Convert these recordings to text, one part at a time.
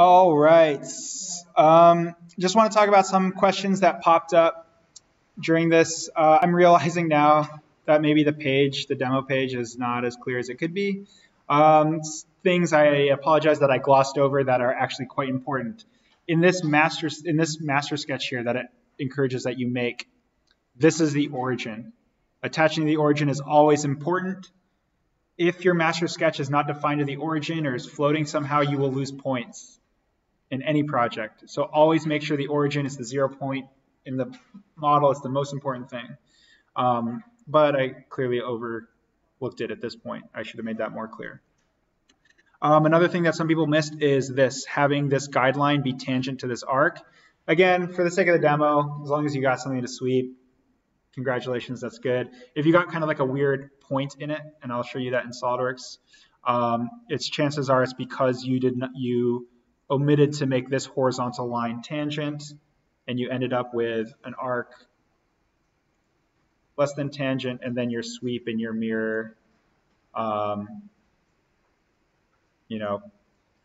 All right. Just want to talk about some questions that popped up during this. I'm realizing now that maybe the demo page, is not as clear as it could be. Things I apologize that I glossed over that are actually quite important. In this master sketch here that it encourages that you make, this is the origin. Attaching the origin is always important. If your master sketch is not defined to the origin or is floating somehow, you will lose points in any project. So always make sure the origin is the 0 point in the model. It's the most important thing. But I clearly overlooked it at this point. I should have made that more clear. Another thing that some people missed is this, having this guideline be tangent to this arc. Again, for the sake of the demo, as long as you got something to sweep, congratulations, that's good. If you got kind of like a weird point in it, and I'll show you that in SolidWorks, chances are it's because you omitted to make this horizontal line tangent, and you ended up with an arc less than tangent, and then your sweep and your mirror,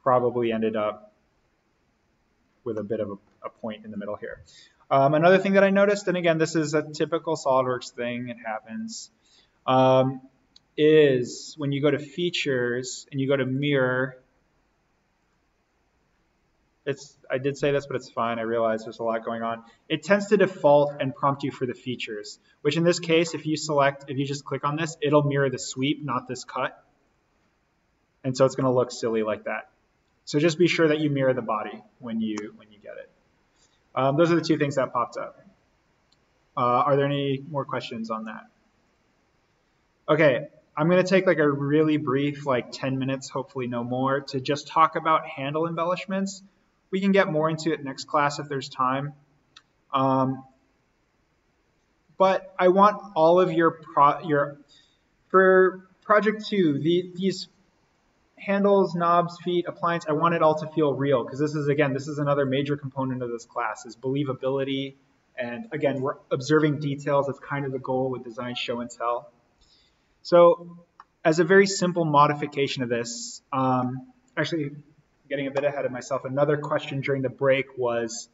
probably ended up with a bit of a point in the middle here. Another thing that I noticed, and again, this is a typical SolidWorks thing, it happens, is when you go to features and you go to mirror, I did say this, but it's fine. I realize there's a lot going on. It tends to default and prompt you for the features, which in this case, if you just click on this, it'll mirror the sweep, not this cut. And so it's going to look silly like that. So just be sure that you mirror the body when you get it. Those are the two things that popped up. Are there any more questions on that? Okay, I'm going to take like a really brief, like 10 minutes, hopefully no more, to just talk about handle embellishments. We can get more into it next class if there's time. But I want all of for project 2, these handles, knobs, feet, appliance, I want it all to feel real, because this is another major component of this class, is believability. And again, we're observing details. That's kind of the goal with design show and tell. So as a very simple modification of this, actually getting a bit ahead of myself, another question during the break was,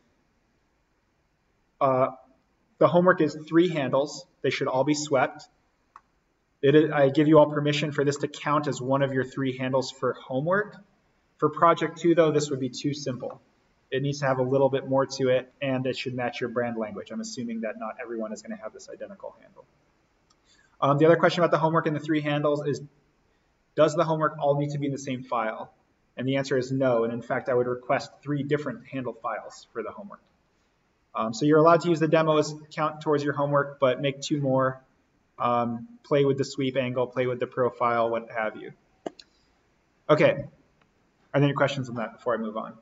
the homework is 3 handles. They should all be swept. I give you all permission for this to count as one of your 3 handles for homework. For project 2, though, this would be too simple. It needs to have a little bit more to it, and it should match your brand language. I'm assuming that not everyone is going to have this identical handle. The other question about the homework and the 3 handles is, does the homework all need to be in the same file? And the answer is no. And in fact, I would request 3 different handle files for the homework. So you're allowed to use the demo as count towards your homework, but make 2 more. Play with the sweep angle, play with the profile, what have you. Okay, are there any questions on that before I move on?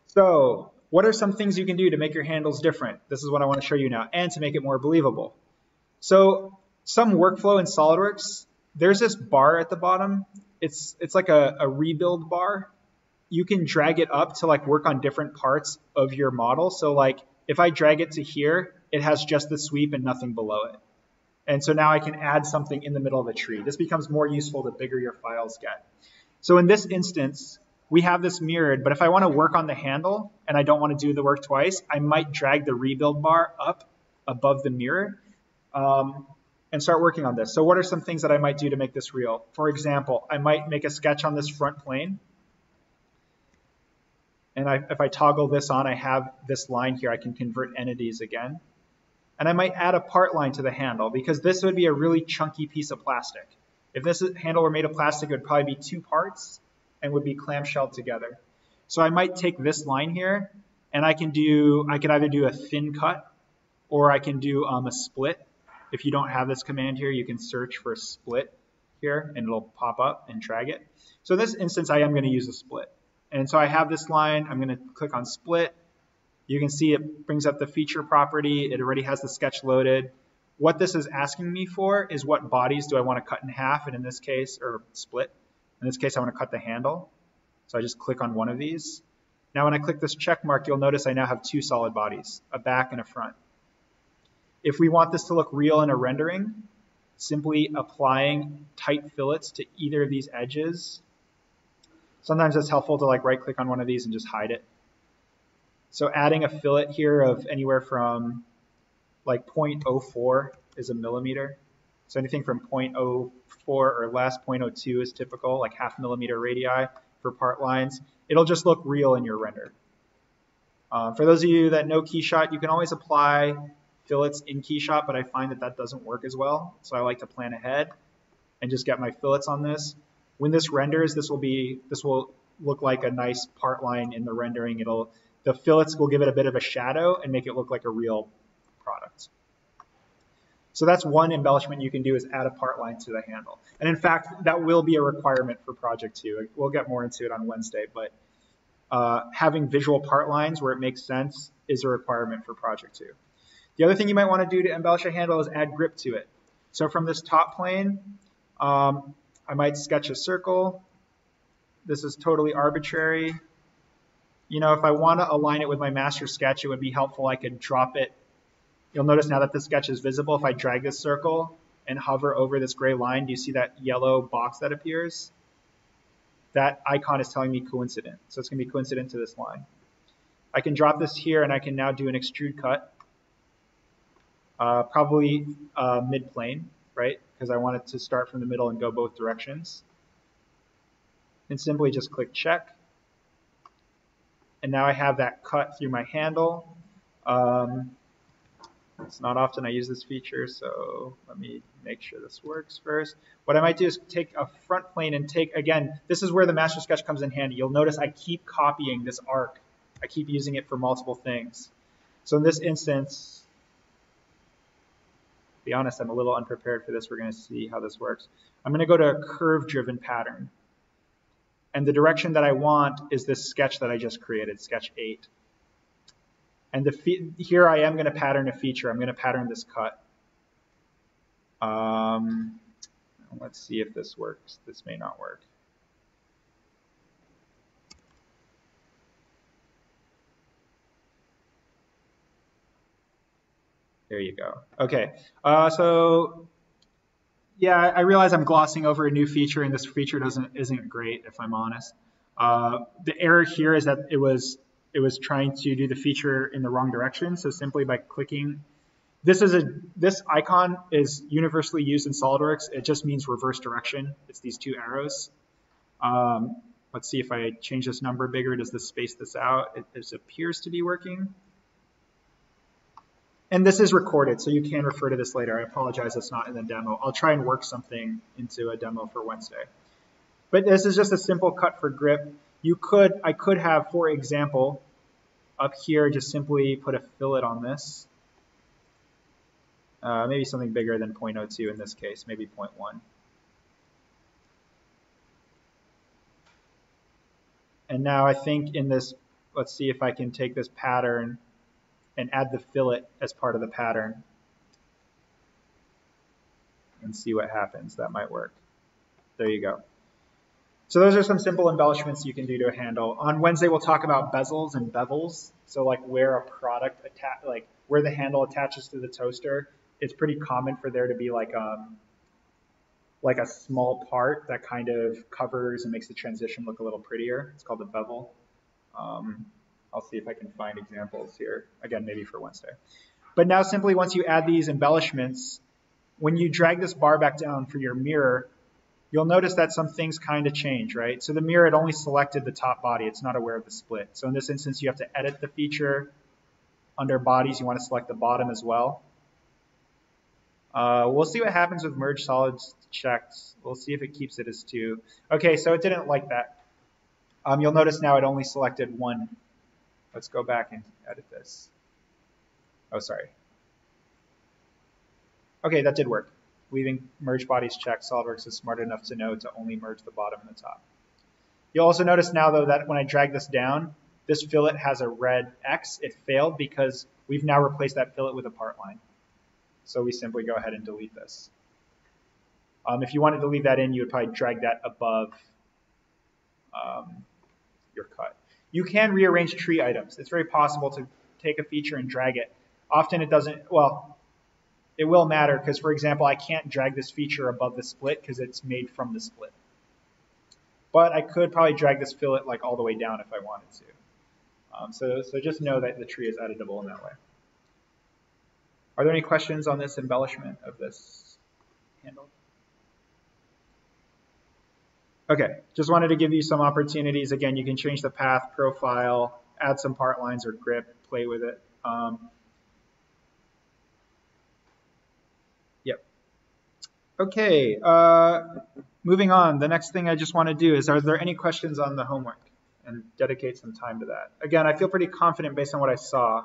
So what are some things you can do to make your handles different? This is what I want to show you now, and to make it more believable. So some workflow in SolidWorks, there's this bar at the bottom. It's like a rebuild bar. You can drag it up to like work on different parts of your model. So like if I drag it to here, it has just the sweep and nothing below it. And so now I can add something in the middle of the tree. This becomes more useful the bigger your files get. So in this instance, we have this mirrored, but if I want to work on the handle and I don't want to do the work twice, I might drag the rebuild bar up above the mirror and start working on this. So what are some things that I might do to make this real? For example, I might make a sketch on this front plane. And if I toggle this on, I have this line here. I can convert entities again. And I might add a part line to the handle, because this would be a really chunky piece of plastic. If this handle were made of plastic, it would probably be 2 parts and would be clamshelled together. So I might take this line here, and I could either do a thin cut, or I can do a split. If you don't have this command here, you can search for split here, and it'll pop up and drag it. So in this instance, I am going to use a split. And so I have this line. I'm going to click on split. You can see it brings up the feature property. It already has the sketch loaded. What this is asking me for is what bodies do I want to cut in half, and in this case, or split. In this case, I want to cut the handle. So I just click on one of these. Now when I click this check mark, you'll notice I now have 2 solid bodies, a back and a front. If we want this to look real in a rendering, simply applying tight fillets to either of these edges. Sometimes it's helpful to like right click on one of these and just hide it. So adding a fillet here of anywhere from like 0.04 is a millimeter. So anything from 0.04 or less, 0.02 is typical, like half millimeter radii for part lines. It'll just look real in your render. For those of you that know Keyshot, you can always apply fillets in Keyshot, but I find that that doesn't work as well. So I like to plan ahead and just get my fillets on this. When this renders, this will look like a nice part line in the rendering. The fillets will give it a bit of a shadow and make it look like a real product. So that's one embellishment you can do, is add a part line to the handle. And in fact, that will be a requirement for project 2. We'll get more into it on Wednesday, but having visual part lines where it makes sense is a requirement for project 2. The other thing you might want to do to embellish a handle is add grip to it. So from this top plane, I might sketch a circle. This is totally arbitrary. You know, if I want to align it with my master sketch, it would be helpful. I could drop it. You'll notice now that the sketch is visible. If I drag this circle and hover over this gray line, do you see that yellow box that appears? That icon is telling me coincident. So it's going to be coincident to this line. I can drop this here, and I can now do an extrude cut, probably mid-plane, right? Because I want it to start from the middle and go both directions. And simply just click check. And now I have that cut through my handle. It's not often I use this feature, so let me make sure this works first. What I might do is take a front plane and again, this is where the master sketch comes in handy. You'll notice I keep copying this arc. I keep using it for multiple things. So in this instance, to be honest, I'm a little unprepared for this. We're going to see how this works. I'm going to go to a curve-driven pattern. And the direction that I want is this sketch that I just created, sketch 8. And here I am going to pattern a feature. I'm going to pattern this cut. Let's see if this works. This may not work. There you go. Okay. So yeah, I realize I'm glossing over a new feature, and this feature isn't great, if I'm honest. The error here is that it was trying to do the feature in the wrong direction. So simply by clicking, this icon is universally used in SolidWorks. It just means reverse direction. It's these two arrows. Let's see if I change this number bigger. Does this space this out? It appears to be working. And this is recorded, so you can refer to this later. I apologize, it's not in the demo. I'll try and work something into a demo for Wednesday. But this is just a simple cut for grip. I could have, for example, up here, just simply put a fillet on this. Maybe something bigger than 0.02 in this case, maybe 0.1. And now I think in this, let's see if I can take this pattern and add the fillet as part of the pattern and see what happens. That might work. There you go. So those are some simple embellishments you can do to a handle. On Wednesday, we'll talk about bezels and bevels. So like where a product, where the handle attaches to the toaster. It's pretty common for there to be like a small part that kind of covers and makes the transition look a little prettier. It's called a bevel. I'll see if I can find examples here, again, maybe for Wednesday. But now simply once you add these embellishments, when you drag this bar back down for your mirror, you'll notice that some things kind of change, right? So the mirror had only selected the top body. It's not aware of the split. So in this instance, you have to edit the feature. Under bodies, you want to select the bottom as well. We'll see what happens with merge solids checks. We'll see if it keeps it as 2. Okay, so it didn't like that. You'll notice now it only selected 1. Let's go back and edit this. Oh, sorry. Okay, that did work. Leaving merge bodies checked, SolidWorks is smart enough to know to only merge the bottom and the top. You'll also notice now, though, that when I drag this down, this fillet has a red X. It failed because we've now replaced that fillet with a part line. So we simply go ahead and delete this. If you wanted to leave that in, you would probably drag that above your cut. You can rearrange tree items. It's very possible to take a feature and drag it. Often it doesn't, well, it will matter because, for example, I can't drag this feature above the split because it's made from the split. but I could probably drag this fillet like all the way down if I wanted to. So just know that the tree is editable in that way. Are there any questions on this embellishment of this handle? Okay, just wanted to give you some opportunities. Again, you can change the path, profile, add some part lines or grip, play with it. Yep. Okay, moving on. The next thing I just want to do is, are there any questions on the homework? And dedicate some time to that. Again, I feel pretty confident based on what I saw.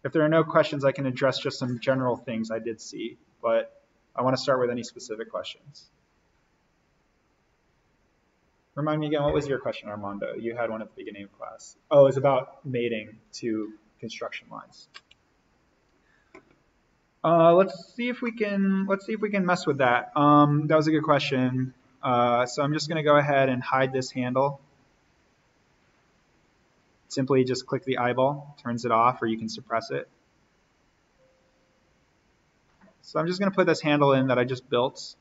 If there are no questions, I can address just some general things I did see, but I want to start with any specific questions. Remind me again, what was your question, Armando? You had one at the beginning of class. Oh, it was about mating to construction lines. Let's see if we can mess with that. That was a good question. So I'm just going to go ahead and hide this handle. Simply just click the eyeball, turns it off, or you can suppress it. So I'm just going to put this handle in that I just built.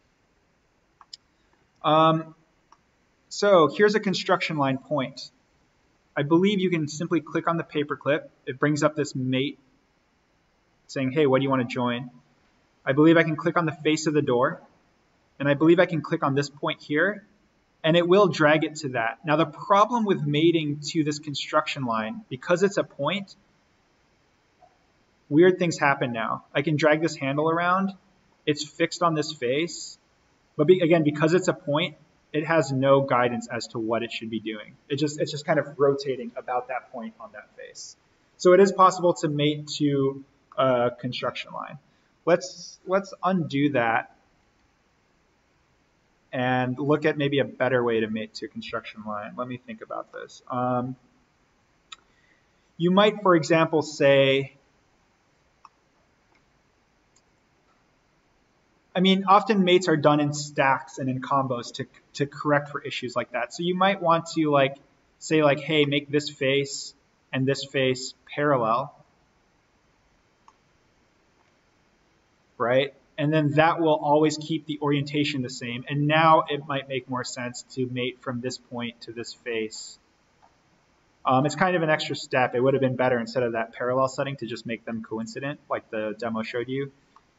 So here's a construction line point. I believe you can simply click on the paperclip. It brings up this mate saying, hey, what do you want to join? I believe I can click on the face of the door. And I believe I can click on this point here. And it will drag it to that. Now the problem with mating to this construction line, because it's a point, weird things happen now. I can drag this handle around. It's fixed on this face. But again, because it's a point, it has no guidance as to what it should be doing. It's just kind of rotating about that point on that face. So it is possible to mate to a construction line. Let's undo that and look at maybe a better way to mate to a construction line. Let me think about this. You might, for example, say, I mean, often mates are done in stacks and in combos to correct for issues like that. So you might want to say hey, make this face and this face parallel, right? And then that will always keep the orientation the same. And now it might make more sense to mate from this point to this face. It's kind of an extra step. It would have been better instead of that parallel setting to just make them coincident like the demo showed you.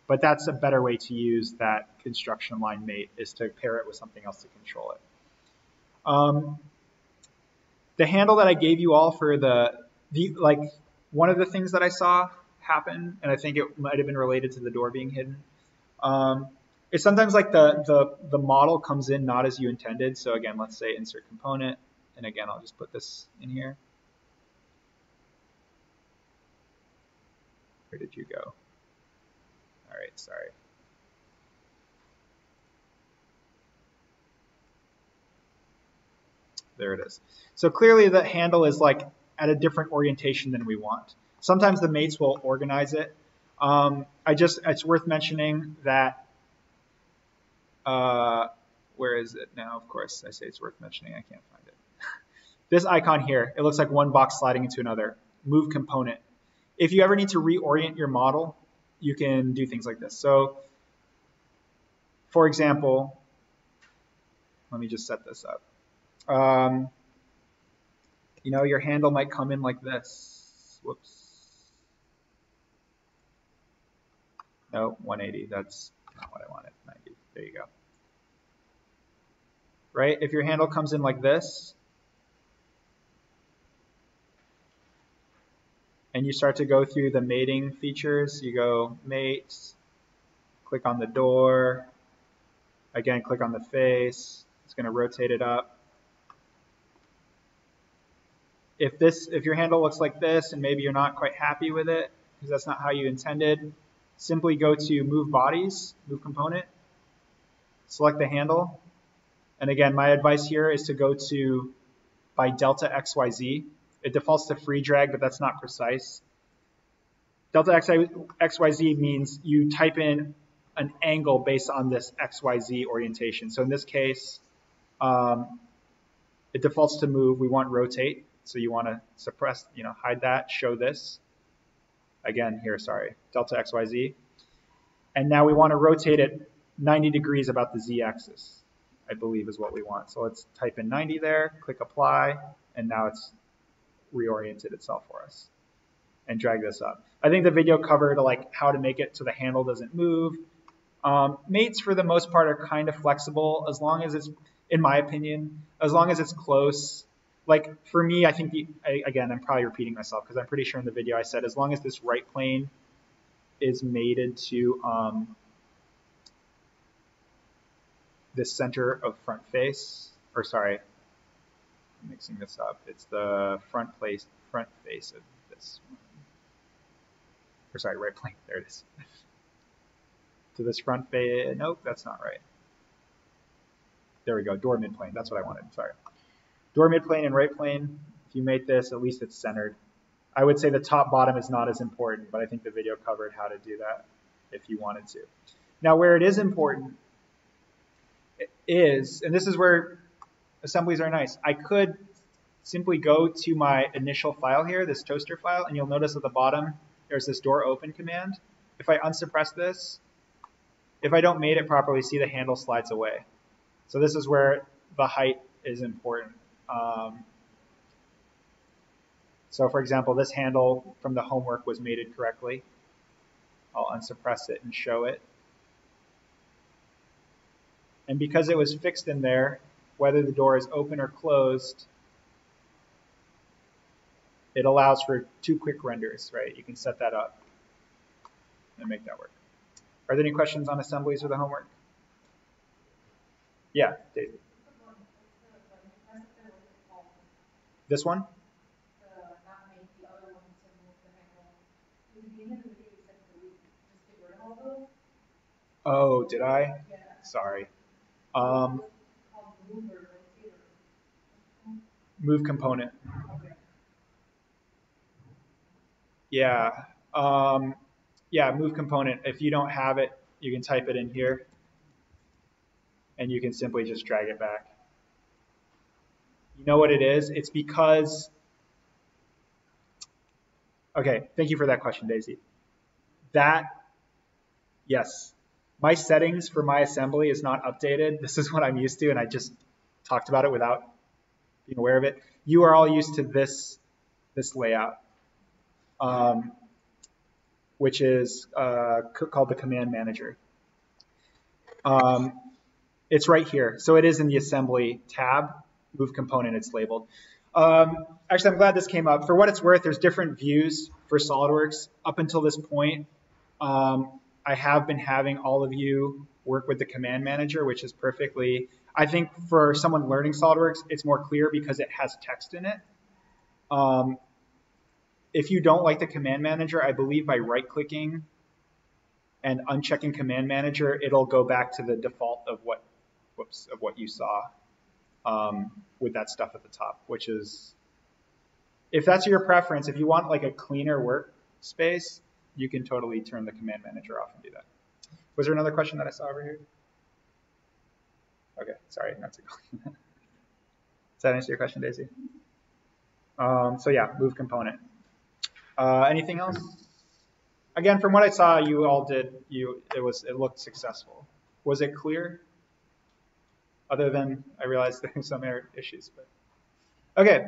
But that's a better way to use that construction line mate, is to pair it with something else to control it. The handle that I gave you all for one of the things that I saw happen, and I think it might have been related to the door being hidden, is sometimes like the model comes in not as you intended. So again, let's say insert component, and again, I'll just put this in here. Where did you go? All right, sorry. There it is. So clearly the handle is like at a different orientation than we want. Sometimes the mates will organize it. It's worth mentioning that, where is it now? Of course, I say it's worth mentioning. I can't find it. This icon here, it looks like one box sliding into another. Move component. If you ever need to reorient your model, you can do things like this. So, for example, let me just set this up. Your handle might come in like this. Whoops. No, 180. That's not what I wanted. 90. There you go. Right? If your handle comes in like this, and you start to go through the mating features, you go mate, click on the door, again, click on the face. It's going to rotate it up. If your handle looks like this and maybe you're not quite happy with it because that's not how you intended, simply go to move bodies, move component, select the handle. And again, my advice here is to go to by delta XYZ. It defaults to free drag, but that's not precise. Delta XYZ means you type in an angle based on this XYZ orientation. So in this case, it defaults to move. We want rotate. So you want to suppress, hide that, show this. Again, here, sorry, delta XYZ. And now we want to rotate it 90 degrees about the Z axis. I believe is what we want. So let's type in 90 there, click apply, and now it's reoriented itself for us. And drag this up. I think the video covered like how to make it so the handle doesn't move. Mates for the most part are kind of flexible as long as it's, in my opinion, as long as it's close. Like for me, I think again, I'm probably repeating myself because I'm pretty sure in the video I said as long as this right plane is mated to this center of front face, or sorry, I'm mixing this up. It's the front face of this one. Or sorry, right plane. There it is. To this front face. Nope, that's not right. There we go. Door midplane. That's what I wanted. Sorry. Door midplane and right plane. If you mate this, at least it's centered. I would say the top bottom is not as important, but I think the video covered how to do that if you wanted to. Now, where it is important is, and this is where assemblies are nice. I could simply go to my initial file here, this toaster file, and you'll notice at the bottom there's this door open command. If I unsuppress this, if I don't mate it properly, see the handle slides away. So this is where the height is important. So for example, this handle from the homework was mated correctly. I'll unsuppress it and show it. And because it was fixed in there, whether the door is open or closed, it allows for 2 quick renders, right? You can set that up and make that work. Are there any questions on assemblies or the homework? Yeah, Daisy. This one? Oh, did I? Sorry. Move component. Yeah. Yeah, move component. If you don't have it, you can type it in here. And you can simply just drag it back. You know what it is? It's because, okay, thank you for that question, Daisy. Yes, my settings for my assembly is not updated. This is what I'm used to, and I just talked about it without being aware of it. You are all used to this layout, which is called the command manager. It's right here. So it is in the assembly tab, move component, it's labeled. Actually, I'm glad this came up. For what it's worth, there's different views for SolidWorks. Up until this point, I have been having all of you work with the command manager, which is perfectly, I think for someone learning SolidWorks, it's more clear because it has text in it. If you don't like the command manager, I believe by right-clicking and unchecking command manager, it'll go back to the default of what you saw with that stuff at the top, which is, if that's your preference, if you want like a cleaner workspace, you can totally turn the command manager off and do that. Was there another question that I saw over here? Okay, sorry, not to go. Does that answer your question, Daisy? So yeah, move component. Anything else? Again, from what I saw, you all did. It looked successful. Was it clear? Other than I realized there were some error issues, but okay.